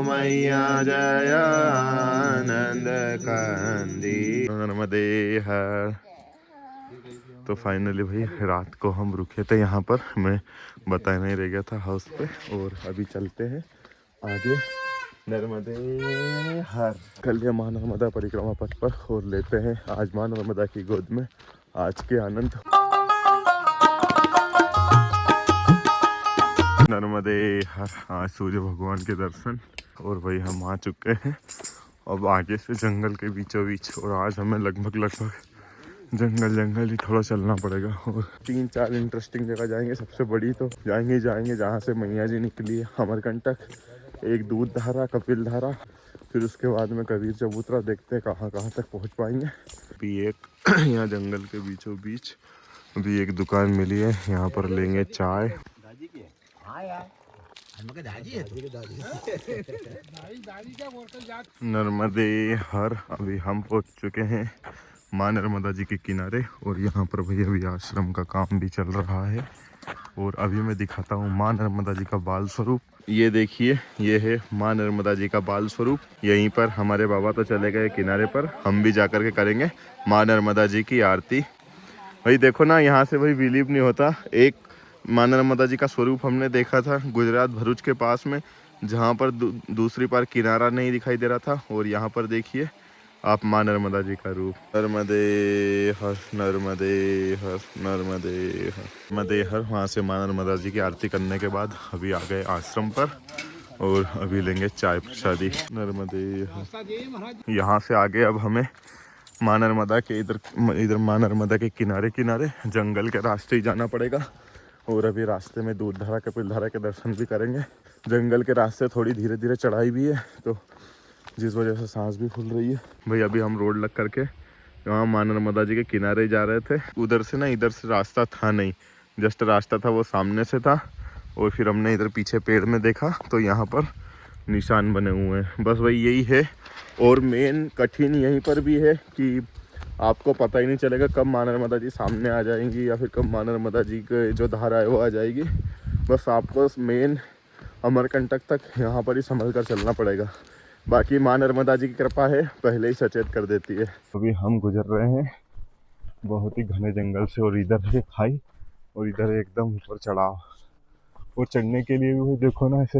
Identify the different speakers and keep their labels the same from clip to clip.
Speaker 1: मैया जय आनंद कंदी नर्मदे हर। तो फाइनली भाई रात को हम रुके थे यहाँ पर, मैं बता नहीं रह गया था हाउस पे। और अभी चलते हैं आगे नर्मदे हर। कल ये माँ नर्मदा परिक्रमा पथ पर और लेते हैं आज माँ नर्मदा की गोद में आज के आनंद। नर्मदे हर। आज सूर्य भगवान के दर्शन और भाई हम आ चुके हैं अब आगे से जंगल के बीचों बीच। और आज हमें लगभग जंगल ही थोड़ा चलना पड़ेगा और 3-4 इंटरेस्टिंग जगह जाएंगे। सबसे बड़ी तो जाएंगे जहाँ से मैया जी निकली है, अमरकंटक, एक दूध धारा, कपिल धारा, फिर उसके बाद में कबीर चबूतरा। देखते हैं कहाँ तक पहुँच पाएंगे। अभी एक यहाँ जंगल के बीचों बीच अभी एक दुकान मिली है, यहाँ पर लेंगे चाय। नर्मदे हर। अभी हम पहुँच चुके हैं माँ नर्मदा जी के किनारे और यहाँ पर भाई अभी आश्रम का काम भी चल रहा है। और अभी मैं दिखाता हूँ माँ नर्मदा जी का बाल स्वरूप। ये देखिए, ये है माँ नर्मदा जी का बाल स्वरूप। यहीं पर हमारे बाबा तो चले गए किनारे पर, हम भी जाकर के करेंगे माँ नर्मदा जी की आरती। भाई देखो ना, यहाँ से भाई बिलीव नहीं होता, एक माँ नर्मदा जी का स्वरूप हमने देखा था गुजरात भरूच के पास में, जहाँ पर दूसरी पार किनारा नहीं दिखाई दे रहा था। और यहाँ पर देखिए आप माँ नर्मदा जी का रूप। नर्मदे हर नर्मदे हर नर्मदे हर नर्मदे हर। वहाँ से माँ नर्मदा जी की आरती करने के बाद अभी आ गए आश्रम पर और अभी लेंगे चाय प्रसादी। नर्मदे हर। यहाँ से आगे अब हमें माँ नर्मदा के इधर माँ नर्मदा के किनारे जंगल के रास्ते ही जाना पड़ेगा। और अभी रास्ते में दूध धारा कपिल धारा के दर्शन भी करेंगे। जंगल के रास्ते थोड़ी धीरे चढ़ाई भी है, तो जिस वजह से सांस भी फूल रही है। भाई अभी हम रोड लग करके वहाँ माँ नर्मदा जी के किनारे जा रहे थे। उधर से ना, इधर से रास्ता था नहीं, जस्ट रास्ता था वो सामने से था। और फिर हमने इधर पीछे पेड़ में देखा तो यहाँ पर निशान बने हुए हैं। बस वही यही है। और मेन कठिन यहीं पर भी है कि आपको पता ही नहीं चलेगा कब माँ नर्मदा जी सामने आ जाएंगी या फिर कब माँ नर्मदा जी के जो धारा है वो आ जाएगी। बस आपको मेन अमरकंटक तक यहाँ पर ही संभल कर चलना पड़ेगा। बाकी माँ नर्मदा जी की कृपा है, पहले ही सचेत कर देती है। अभी हम गुजर रहे हैं बहुत ही घने जंगल से और इधर है खाई और इधर एकदम ऊपर चढ़ाव। और चढ़ने के लिए भी देखो ना, ऐसे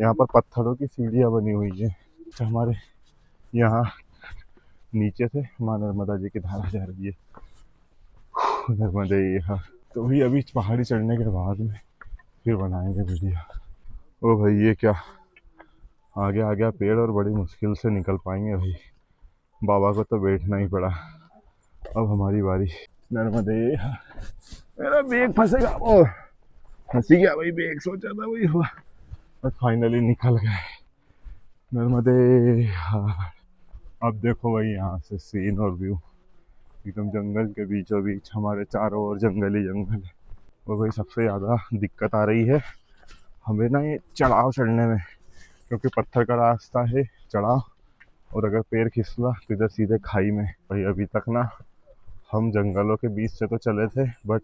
Speaker 1: यहाँ पर पत्थरों की सीढ़ियाँ बनी हुई है। हमारे यहाँ नीचे से माँ नर्मदा जी की धारा जा रही है। नर्मदे यहाँ। तो भाई अभी पहाड़ी चढ़ने के बाद में फिर बनाएंगे वीडियो। ओ भाई ये क्या आगे आ गया पेड़ और बड़ी मुश्किल से निकल पाएंगे भाई। बाबा को तो बैठना ही पड़ा। अब हमारी बारी। नर्मदे मेरा बैग फंसेगा। ओ फंसी गया भाई बैग, सोचा था वही हुआ और फाइनली निकल गए। नर्मदे हाँ। अब देखो भाई यहाँ से सीन और व्यू एकदम जंगल के बीचों बीच, हमारे चारों ओर जंगल ही जंगल है। और भाई सबसे ज़्यादा दिक्कत आ रही है हमें ना ये चढ़ाव चढ़ने में, क्योंकि पत्थर का रास्ता है चढ़ाव। और अगर पैर फिसला तो इधर सीधे खाई में। भाई अभी तक ना हम जंगलों के बीच से तो चले थे, बट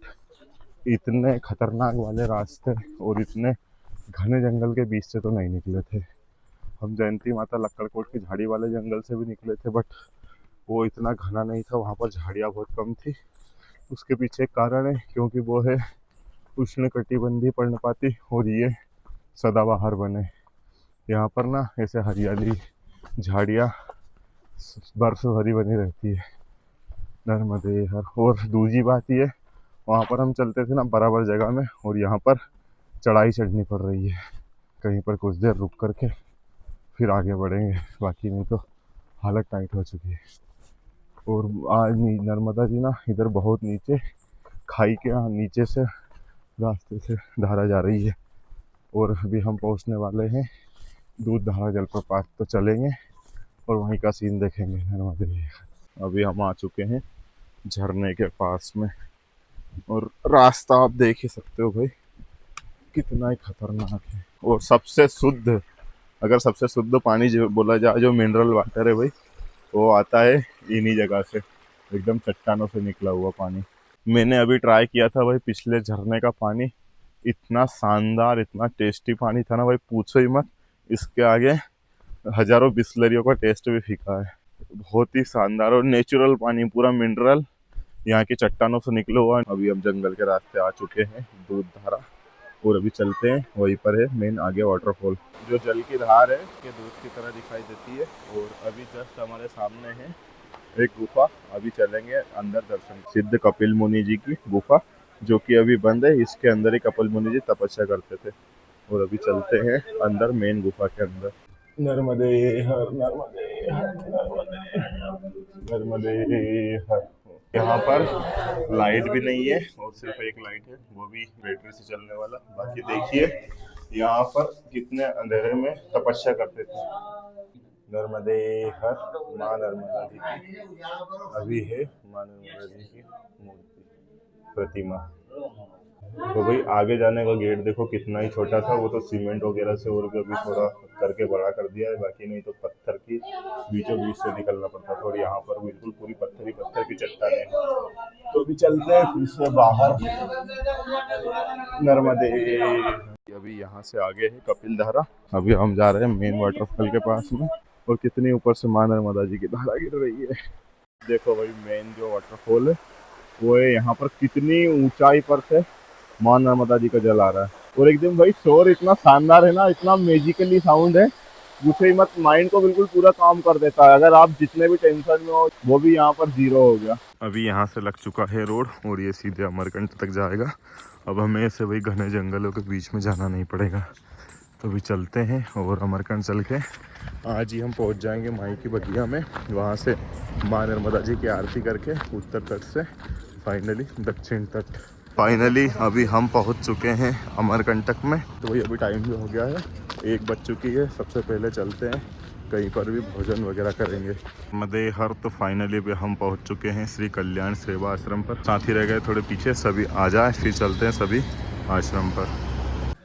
Speaker 1: इतने खतरनाक वाले रास्ते और इतने घने जंगल के बीच से तो नहीं निकले थे। हम जयंती माता लक्कड़कोट की झाड़ी वाले जंगल से भी निकले थे, बट वो इतना घना नहीं था, वहाँ पर झाड़ियाँ बहुत कम थी। उसके पीछे एक कारण है, क्योंकि वो है उष्णकटिबंधीय पर्णपाती और ये सदाबहार बने। यहाँ पर ना ऐसे हरियाली झाड़ियाँ बर्फ भरी बनी रहती है। नर्मदे हर। और दूसरी बात ये, वहाँ पर हम चलते थे ना बराबर जगह में, और यहाँ पर चढ़ाई चढ़नी पड़ रही है। कहीं पर कुछ देर रुक करके फिर आगे बढ़ेंगे, बाकी नहीं तो हालत टाइट हो चुकी है। और आज नर्मदा जी ना इधर बहुत नीचे खाई के नीचे से रास्ते से धारा जा रही है। और अभी हम पहुँचने वाले हैं दूध धारा जलप्रपात, तो चलेंगे और वहीं का सीन देखेंगे नर्मदे। अभी हम आ चुके हैं झरने के पास में और रास्ता आप देख ही सकते हो भाई कितना ही खतरनाक है। और सबसे शुद्ध, अगर सबसे शुद्ध पानी जो बोला जाए, जो मिनरल वाटर है भाई, वो आता है इन्हीं जगह से, एकदम चट्टानों से निकला हुआ पानी। मैंने अभी ट्राई किया था भाई पिछले झरने का पानी, इतना शानदार इतना टेस्टी पानी था ना भाई, पूछो ही मत। इसके आगे हजारों बिस्लरियों का टेस्ट भी फीका है। बहुत ही शानदार और नेचुरल पानी, पूरा मिनरल, यहाँ की चट्टानों से निकले हुआ। अभी हम जंगल के रास्ते आ चुके हैं, दूध धारा, और अभी चलते हैं, वहीं पर है मेन आगे वाटरफॉल। जो जल की धार है कि दूध की तरह दिखाई देती है। और अभी जस्ट हमारे सामने है एक गुफा, अभी चलेंगे अंदर दर्शन। सिद्ध कपिल मुनि जी की गुफा, जो कि अभी बंद है। इसके अंदर ही कपिल मुनि जी तपस्या करते थे। और अभी चलते हैं अंदर मेन गुफा के अंदर। नर्मदे हर नर्मदे हर नर्मदे नर्मदे हर। यहाँ पर लाइट भी नहीं है, और सिर्फ एक लाइट है, वो भी बैटरी से चलने वाला। बाकी देखिए यहाँ पर कितने अंधेरे में तपस्या करते थे। नर्मदे हर, माँ नर्मदा जी की अभी है, माँ नर्मदा जी की मूर्ति, प्रतिमा। तो भाई आगे जाने का गेट देखो कितना ही छोटा था, वो तो सीमेंट वगैरह से और भी थोड़ा करके बड़ा कर दिया है। बाकी नहीं तो पत्थर की बीचों बीच से निकलना पड़ता था, और यहाँ पर बिल्कुल पूरी पत्थर की चट्टानें। तो अभी चलते हैं फिर से बाहर नर्मदे। अभी यहाँ से आगे है कपिल धारा। अभी हम जा रहे हैं मेन वाटरफॉल के पास में, और कितनी ऊपर से माँ नर्मदा जी की धारा गिर रही है। देखो भाई मेन जो वाटरफॉल है वो है, यहाँ पर कितनी ऊंचाई पर से माँ नर्मदा जी का जल आ रहा है। और एकदम भाई शोर इतना शानदार है ना, इतना मैजिकली साउंड है, पूछो ही मत। माइंड को बिल्कुल पूरा काम कर देता है। अगर आप जितने भी टेंशन में हो वो भी यहाँ पर जीरो हो गया। अभी यहाँ से लग चुका है रोड, और ये सीधे अमरकंट तक जाएगा। अब हमें ऐसे वही घने जंगलों के बीच में जाना नहीं पड़ेगा। तो अभी चलते हैं, और अमरकंट चल के आज ही हम पहुँच जाएंगे माई की बगिया में। वहाँ से माँ नर्मदा जी की आरती करके उत्तर तट से फाइनली दक्षिण तट। फाइनली अभी हम पहुंच चुके हैं अमरकंटक में। तो वही अभी टाइम भी हो गया है, 1 बज चुकी है। सबसे पहले चलते हैं कहीं पर भी भोजन वगैरह करेंगे। मदे हर तो फाइनली भी हम पहुंच चुके हैं श्री कल्याण सेवा आश्रम पर। साथ ही रह गए थोड़े पीछे, सभी आ जाए फिर चलते हैं सभी आश्रम पर।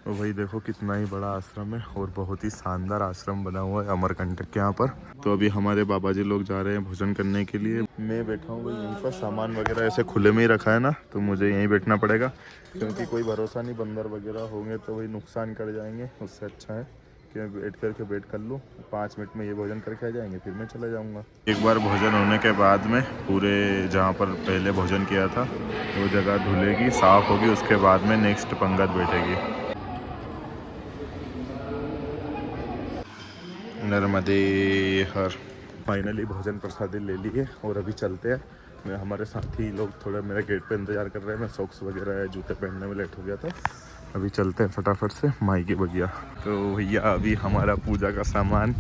Speaker 1: तो वही देखो कितना ही बड़ा आश्रम है, और बहुत ही शानदार आश्रम बना हुआ है अमरकंटक के यहाँ पर। तो अभी हमारे बाबा जी लोग जा रहे हैं भोजन करने के लिए। मैं बैठा हूँ भाई यहीं पर, सामान वगैरह ऐसे खुले में ही रखा है ना, तो मुझे यहीं बैठना पड़ेगा, क्योंकि कोई भरोसा नहीं, बंदर वगैरह होंगे तो वही नुकसान कर जाएंगे। उससे अच्छा है कि मैं वेट कर लूँ, 5 मिनट में ये भोजन करके आ जाएंगे, फिर मैं चला जाऊँगा। एक बार भोजन होने के बाद में पूरे जहाँ पर पहले भोजन किया था वो जगह धुलेगी, साफ़ होगी, उसके बाद में नेक्स्ट पंगत बैठेगी। नर्मदे हर। फाइनली भोजन प्रसादी ले लिए, और अभी चलते हैं। मैं हमारे साथी लोग थोड़ा मेरे गेट पे इंतज़ार कर रहे हैं। मैं सॉक्स वगैरह जूते पहनने में लेट हो गया था। अभी चलते हैं फटाफट से माई की बगिया। तो भैया अभी हमारा पूजा का सामान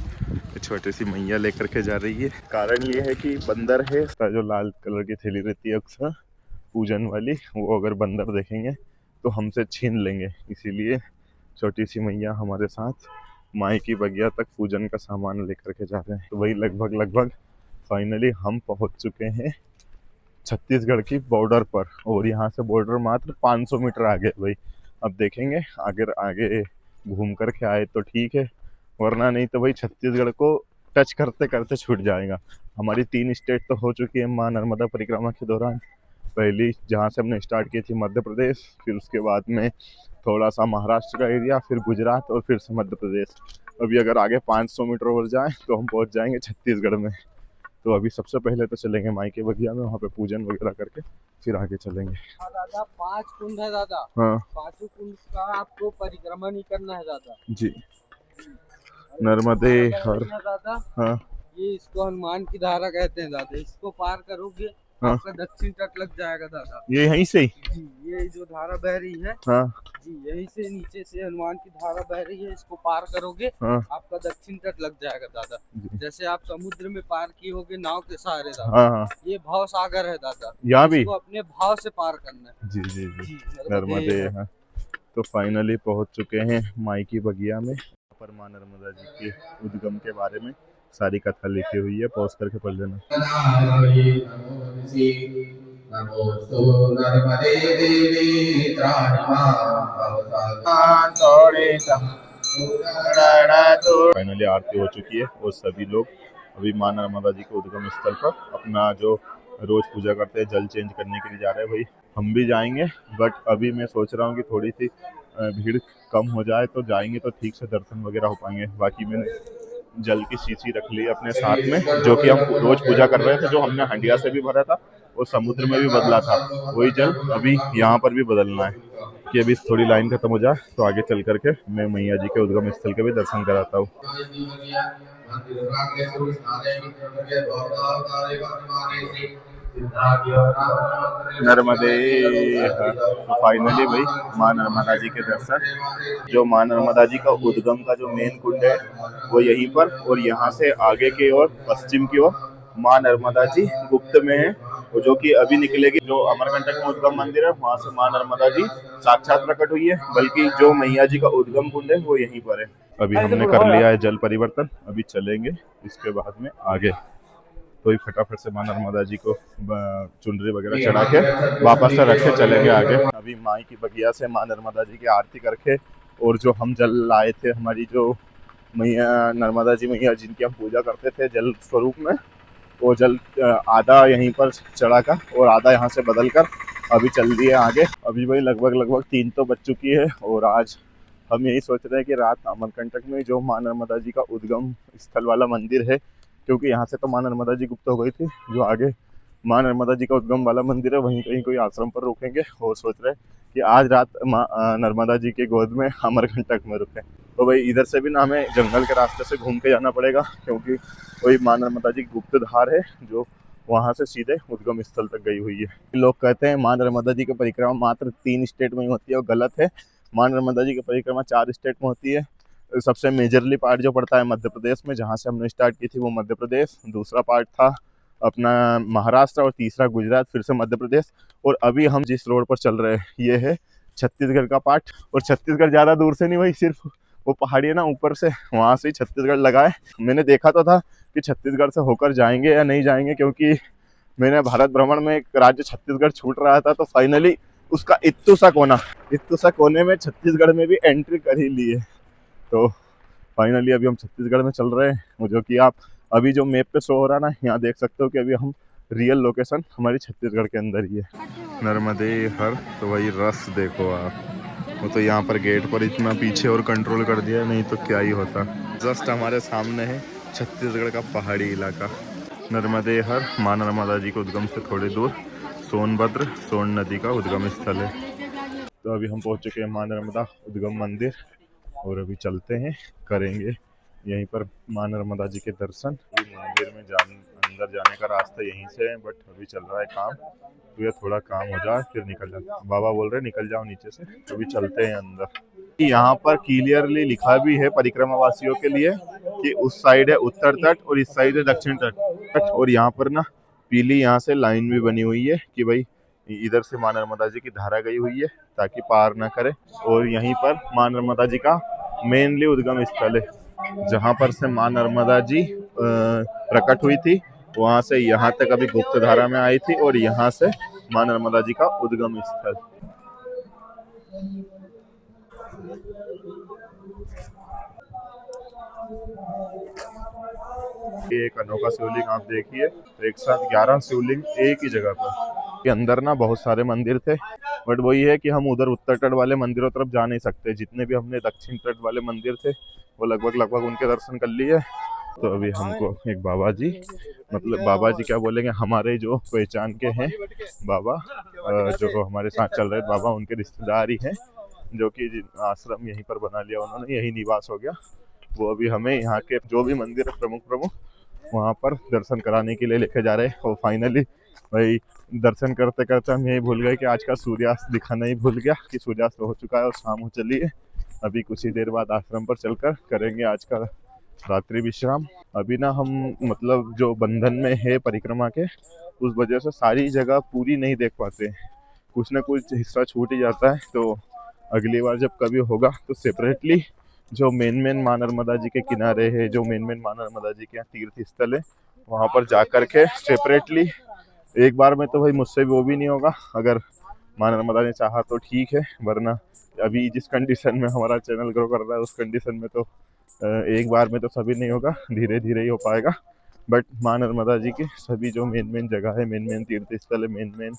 Speaker 1: छोटी सी मैया लेकर के जा रही है। कारण ये है कि बंदर है, जो लाल कलर की थैली रहती है अक्सर पूजन वाली, वो अगर बंदर देखेंगे तो हमसे छीन लेंगे। इसीलिए छोटी सी मैया हमारे साथ माई की बगिया तक पूजन का सामान लेकर के जा रहे हैं। तो वही लगभग फाइनली हम पहुंच चुके हैं छत्तीसगढ़ की बॉर्डर पर, और यहाँ से बॉर्डर मात्र 500 मीटर आगे भाई। अब देखेंगे अगर आगे घूम कर के आए तो ठीक है, वरना नहीं तो भाई छत्तीसगढ़ को टच करते करते छूट जाएगा। हमारी 3 स्टेट तो हो चुकी है माँ नर्मदा परिक्रमा के दौरान। पहली जहाँ से हमने स्टार्ट की थी मध्य प्रदेश, फिर उसके बाद में थोड़ा सा महाराष्ट्र का एरिया, फिर गुजरात, और फिर से मध्य प्रदेश। अभी अगर आगे 500 मीटर और जाएं तो हम पहुंच जाएंगे छत्तीसगढ़ में। तो अभी सबसे पहले तो चलेंगे माई के बगिया में, वहाँ पे पूजन वगैरह करके फिर आगे चलेंगे।
Speaker 2: दादा 5 कुंड है दादा।
Speaker 1: हाँ
Speaker 2: 5 कुंड का आपको परिक्रमा नहीं करना है दादा
Speaker 1: जी। नर्मदे हर।
Speaker 2: दादा।
Speaker 1: हाँ
Speaker 2: ये इसको हनुमान की धारा कहते हैं दादा। इसको पार करोगे
Speaker 1: हाँ,
Speaker 2: आपका दक्षिण तट लग जाएगा दादा।
Speaker 1: ये यहीं से ही।
Speaker 2: जी ये जो धारा बह रही है,
Speaker 1: हाँ
Speaker 2: जी यहीं से नीचे से हनुमान की धारा बह रही है। इसको पार करोगे
Speaker 1: हाँ
Speaker 2: आपका दक्षिण तट लग जाएगा दादा।
Speaker 1: जी।
Speaker 2: जैसे आप समुद्र में पार किए होगे नाव के सहारे दादा,
Speaker 1: हाँ हाँ,
Speaker 2: ये भाव सागर है दादा।
Speaker 1: यहाँ भी।
Speaker 2: इसको अपने भाव से पार करना है।
Speaker 1: जी जी जी,
Speaker 2: जी
Speaker 1: नर्मदे। हाँ तो फाइनली पहुंच चुके हैं माई की बगिया में। पर माँ नर्मदा जी के उद्गम के बारे में सारी कथा लिखी हुई है, पॉज करके पढ़ लेना। फाइनली आरती हो चुकी है, और सभी लोग अभी माँ नर्मदा जी के उद्गम स्थल पर अपना जो रोज पूजा करते हैं जल चेंज करने के लिए जा रहे हैं। भाई हम भी जाएंगे, बट अभी मैं सोच रहा हूँ कि थोड़ी सी भीड़ कम हो जाए तो जाएंगे तो ठीक से दर्शन वगैरह हो पाएंगे। बाकी मैंने जल की शीशी रख ली अपने साथ में, जो कि हम रोज पूजा कर रहे थे, जो हमने हंडिया से भी भरा था और समुद्र में भी बदला था, वही जल अभी यहाँ पर भी बदलना है। कि अभी थोड़ी लाइन खत्म हो जाए तो आगे चल करके मैं मैया जी के उद्गम स्थल के भी दर्शन कराता हूँ। नर्मदे। तो फाइनली भाई माँ नर्मदा जी के दर्शन। जो माँ नर्मदा जी का उद्गम का जो मेन कुंड है वो यहीं पर, और यहाँ से आगे की ओर पश्चिम की ओर माँ नर्मदा जी गुप्त में है, वो जो कि अभी निकलेगी। जो अमरकंटक में उद्गम मंदिर है वहां से माँ नर्मदा जी साक्षात प्रकट हुई है, बल्कि जो मैया जी का उद्गम कुंड है वो यहीं पर है। अभी हमने कर लिया है जल परिवर्तन, अभी चलेंगे इसके बाद में आगे। तो ही फटाफट से माँ नर्मदा जी को चुनरी वगैरह चढ़ा के वापस से रख के चलेंगे आगे। अभी माई की बगिया से माँ नर्मदा जी की आरती करके, और जो हम जल लाए थे हमारी जो मैया नर्मदा जी मैया जिनकी हम पूजा करते थे जल स्वरूप में, वो जल आधा यहीं पर चढ़ा कर और आधा यहाँ से बदल कर अभी चल दिए आगे। अभी भाई लगभग 3 तो बज चुकी है, और आज हम यही सोच रहे हैं कि रात अमरकंटक में जो माँ नर्मदा जी का उद्गम स्थल वाला मंदिर है, क्योंकि यहाँ से तो माँ नर्मदा जी गुप्त हो गई थी, जो आगे माँ नर्मदा जी का उद्गम वाला मंदिर है वहीं कहीं कोई आश्रम पर रुकेंगे, और सोच रहे हैं कि आज रात माँ नर्मदा जी के गोद में अमरकंटक में रुके। तो भाई इधर से भी ना हमें जंगल के रास्ते से घूम के जाना पड़ेगा, क्योंकि वही माँ नर्मदा जी की गुप्त धार है जो वहां से सीधे उद्गम स्थल तक गई हुई है। लोग कहते हैं माँ नर्मदा जी की परिक्रमा मात्र 3 स्टेट में ही होती है, वो गलत है। माँ नर्मदा जी की परिक्रमा 4 स्टेट में होती है। सबसे मेजरली पार्ट जो पड़ता है मध्य प्रदेश में, जहाँ से हमने स्टार्ट की थी वो मध्य प्रदेश, दूसरा पार्ट था अपना महाराष्ट्र, और तीसरा गुजरात, फिर से मध्य प्रदेश, और अभी हम जिस रोड पर चल रहे हैं ये है छत्तीसगढ़ का पार्ट। और छत्तीसगढ़ ज़्यादा दूर से नहीं भाई, सिर्फ वो पहाड़ी है ना ऊपर से, वहाँ से ही छत्तीसगढ़ लगा है। मैंने देखा तो था कि छत्तीसगढ़ से होकर जाएंगे या नहीं जाएंगे, क्योंकि मैंने भारत भ्रमण में एक राज्य छत्तीसगढ़ छूट रहा था, तो फाइनली उसका इत्तू सा कोने में छत्तीसगढ़ में भी एंट्री कर ही ली है। तो फाइनली अभी हम छत्तीसगढ़ में चल रहे हैं, जो कि आप अभी जो मैप पे शो हो रहा है ना, यहाँ देख सकते हो कि अभी हम रियल लोकेशन हमारी छत्तीसगढ़ के अंदर ही है। नर्मदे हर। तो वही रस देखो आप, वो तो यहाँ पर गेट पर इतना पीछे और कंट्रोल कर दिया, नहीं तो क्या ही होता। जस्ट हमारे सामने है छत्तीसगढ़ का पहाड़ी इलाका नर्मदे हर। माँ नर्मदा जी के उद्गम से थोड़ी दूर सोनभद्र सोन नदी का उद्गम स्थल है। तो अभी हम पहुँच चुके हैं माँ नर्मदा उद्गम मंदिर, और अभी चलते हैं करेंगे यहीं पर माँ नर्मदा जी के दर्शन। मंदिर में अंदर जाने का रास्ता यहीं से है, बट अभी चल रहा है काम, तो ये थोड़ा काम हो जाए फिर निकल जाए। बाबा बोल रहे निकल जाओ नीचे से, तो अभी चलते हैं अंदर। यहाँ पर क्लियरली लिखा भी है परिक्रमा वासियों के लिए कि उस साइड है उत्तर तट और इस साइड है दक्षिण तट, और यहाँ पर ना पीली यहाँ से लाइन भी बनी हुई है कि भाई इधर से माँ नर्मदा जी की धारा गई हुई है ताकि पार ना करे। और यहीं पर माँ नर्मदा जी का मेनली उद्गम स्थल है, जहाँ पर से माँ नर्मदा जी प्रकट हुई थी, वहां से यहाँ तक अभी गुप्त धारा में आई थी, और यहाँ से माँ नर्मदा जी का उद्गम स्थल। एक अनोखा शिवलिंग आप देखिए, एक साथ 11 शिवलिंग एक ही जगह पर। के अंदर ना बहुत सारे मंदिर थे, बट वही है कि हम उधर उत्तर तट वाले मंदिरों तरफ जा नहीं सकते। जितने भी हमने दक्षिण तट वाले मंदिर थे वो लगभग उनके दर्शन कर लिए। तो अभी हमको एक बाबा जी, मतलब बाबा जी क्या बोलेंगे, हमारे जो पहचान के हैं बाबा, जो हमारे साथ चल रहे बाबा, उनके रिश्तेदार ही हैं, जो कि आश्रम यहीं पर बना लिया उन्होंने, यही निवास हो गया। वो अभी हमें यहाँ के जो भी मंदिर है प्रमुख वहाँ पर दर्शन कराने के लिए लेके जा रहे हैं। और फाइनली भाई दर्शन करते करते हम यही भूल गए कि आज का सूर्यास्त दिखाना ही भूल गया कि सूर्यास्त हो चुका है और शाम हो चली है। अभी कुछ ही देर बाद आश्रम पर चलकर करेंगे आज का रात्रि विश्राम। अभी ना हम मतलब जो बंधन में है परिक्रमा के, उस वजह से सारी जगह पूरी नहीं देख पाते, कुछ ना कुछ हिस्सा छूट ही जाता है। तो अगली बार जब कभी होगा तो सेपरेटली जो मेन माँ नर्मदा जी के किनारे है, जो मेन माँ नर्मदा जी के यहाँ तीर्थ स्थल है, वहाँ पर जा कर के सेपरेटली एक बार में तो भाई मुझसे भी वो भी नहीं होगा। अगर माँ नर्मदा ने चाहा तो ठीक है, वरना अभी जिस कंडीशन में हमारा चैनल ग्रो कर रहा है उस कंडीशन में तो एक बार में तो सभी नहीं होगा, धीरे धीरे ही हो पाएगा। बट माँ नर्मदा जी की सभी जो मेन जगह है, मेन तीर्थ स्थल है, मेन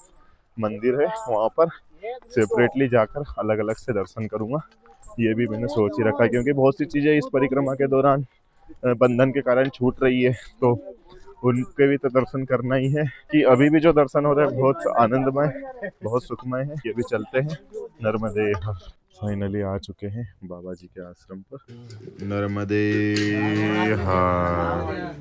Speaker 1: मंदिर है, वहाँ पर सेपरेटली जाकर अलग अलग से दर्शन करूंगा। ये भी मैंने सोच ही रखा है, क्योंकि बहुत सी चीज़ें इस परिक्रमा के दौरान बंधन के कारण छूट रही है, तो उनके भी तो दर्शन करना ही है। कि अभी भी जो दर्शन हो रहा है बहुत आनंदमय, बहुत सुखमय है। ये भी चलते हैं नर्मदे हर। फाइनली आ चुके हैं बाबा जी के आश्रम पर। नर्मदे हर।